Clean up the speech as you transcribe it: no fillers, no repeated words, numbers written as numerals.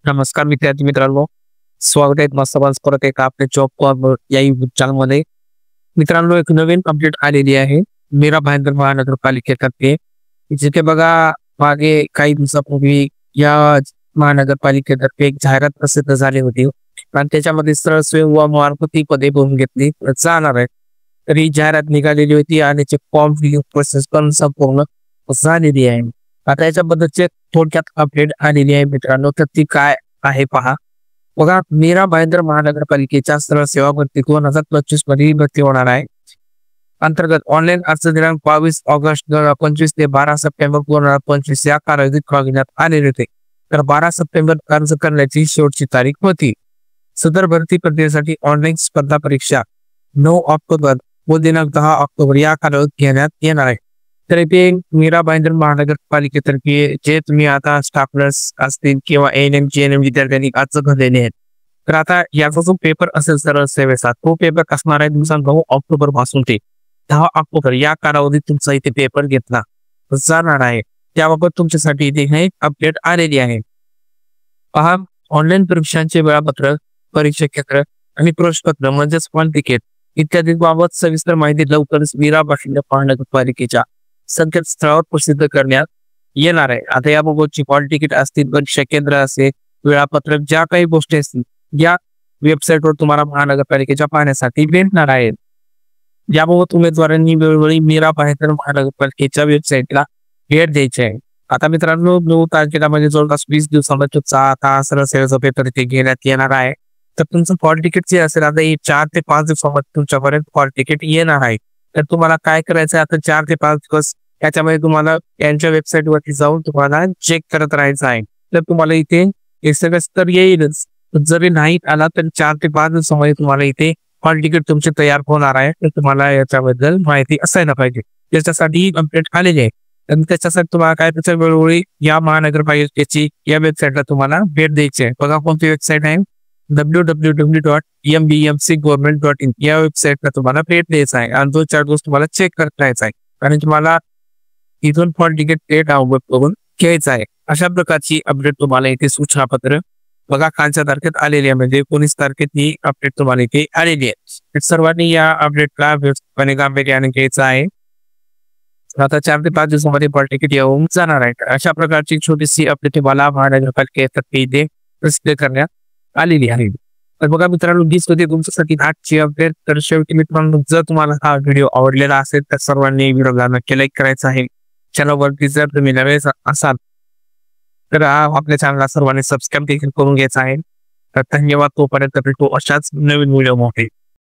नमस्कार विद्यार्थी मित्रांनो, स्वागत आहे मस्त परत एक आपल्या जॉब कॉर्नर या युट्यूब चॅनलमध्ये. मित्रांनो, एक नवीन अपडेट आलेली आहे मीरा भाईंदर महानगरपालिकेतर्फे. जिथे बघा, मागे काही दिवसापूर्वी या महानगरपालिकेतर्फे एक जाहिरात प्रसिद्ध झाली होती आणि त्याच्यामध्ये सरळ सेवक व मार्फती पदे भरून घेतली जाणार आहे. तर ही जाहिरात निघालेली होती आणि त्याचे फॉर्म फिलिंग प्रोसेस पण संपूर्ण झालेली आहे. आता याच्याबद्दलचे थोडक्यात अपडेट आलेली आहे मित्रांनो. तर ती काय आहे पहा. बघा, मीरा भाईंदर महानगरपालिकेच्या सरळ सेवा भरती 2025 मध्ये भरती होणार आहे. अंतर्गत ऑनलाईन अर्ज दिनांक 22 ऑगस्ट 2025 ते 12 सप्टेंबर 2025 या कालावधीत मागविण्यात आलेले होते. तर 12 सप्टेंबर अर्ज करण्याची शेवटची तारीख होती. सदर भरती प्रक्रियेसाठी ऑनलाईन स्पर्धा परीक्षा 9 ऑक्टोबर व दिनांक 10 ऑक्टोबर या कालावधीत घेण्यात येणार आहे. तर इथे मीरा भाईंदर महानगरपालिकेतर्फे जे तुम्ही आता स्टाफ नर्स असतील किंवा ANM GNM विद्यार्थ्यांनी अर्ज भरलेले आहेत, तर आता याचा जो पेपर असेल सरळ सेवेचा, तो पेपर असणार आहे दिवसांक 9 ऑक्टोबर पासून ते 10 ऑक्टोबर या कालावधीत तुमचा इथे पेपर घेतला जाणार आहे. त्याबाबत तुमच्यासाठी इथे हे अपडेट आलेली आहे. पहा, ऑनलाईन परीक्षांचे वेळापत्रक, परीक्षा केंद्र आणि प्रवेशपत्र म्हणजेच हॉल तिकीट इत्यादी बाबत सविस्तर माहिती लवकरच मीरा भाईंदर महानगरपालिकेच्या संकेतस्थळावर प्रसिद्ध करण्यात येणार आहे. आता याबाबतची हॉल तिकीट असतील, परीक्षा केंद्र असेल, वेळापत्रक, ज्या काही गोष्टी असतील या वेबसाईटवर तुम्हाला महानगरपालिकेच्या पाहण्यासाठी भेटणार आहेत. याबाबत उमेदवारांनी वेळोवेळी मीरा भाईंदर महानगरपालिकेच्या वेबसाईटला भेट द्यायची आहे. आता मित्रांनो, 9 तारखेला म्हणजे जवळपास 20 दिवसामध्ये तुमचा आता सरळ सेवेचा पेपर इथे घेण्यात येणार आहे. तर तुमचं हॉल तिकीट जे असेल आता 4 ते 5 दिवसामध्ये तुमच्यापर्यंत हॉल तिकीट येणार आहे. तर तुम्हाला काय करायचं आहे, आता 4 ते 5 दिवस याच्यामध्ये तुम्हाला यांच्या वेबसाईट वरती जाऊन तुम्हाला चेक करत राहायचं आहे. तर तुम्हाला इथे SMS तर येईलच, जरी नाही आला तर 4 ते 5 दिवसामध्ये तुम्हाला इथे हॉल तिकीट तुमचे तयार होणार आहे. तर तुम्हाला याच्याबद्दल माहिती असायला पाहिजे. त्याच्यासाठी अपडेट आलेली आहे. तर त्याच्यासाठी तुम्हाला काय त्याच्या वेळोवेळी या महानगरपालिकेची या वेबसाईटला तुम्हाला भेट द्यायची आहे. बघा, कोणती वेबसाईट आहे, www.mbmcgovernment.in या वेबसाईटला तुम्हाला भेट द्यायचा आहे आणि 2-4 दिवस तुम्हाला चेक करत राहायचं आहे आणि तुम्हाला इथून हॉल तिकीट डाउनलोड करून घ्यायचं आहे. अशा प्रकारची अपडेट तुम्हाला इथे सूचना पत्र बघा कालच्या तारखेत आलेली आहे, म्हणजे 19 तारखेत ही अपडेट तुम्हाला इथे आलेली आहे. सर्वांनी या अपडेटला व्यवस्थितपणे गांभीर्याने घ्यायचं आहे. आता 4 ते 5 दिवसामध्ये हॉल तिकीट येऊन जाणार आहे. अशा प्रकारची छोटीशी अपडेट तुम्हाला महानगरपालिकेतर्फे इथे प्रसिद्ध करण्यात आलेली आहे. तर बघा मित्रांनो, दिस होती तुमच्यासाठी आजची अपडेट. तर शेवटी मित्रांनो, जर तुम्हाला हा व्हिडिओ आवडलेला असेल तर सर्वांनी व्हिडिओला नक्की लाईक करायचं आहे. चॅनलवरती जर तुम्ही नवे असाल तर आपल्या चॅनलला सर्वांनी सबस्क्राईब देखील करून घ्यायचं आहे. तर धन्यवाद. तोपर्यंत भेटू अशाच नवीन व्हिडिओ मध्ये.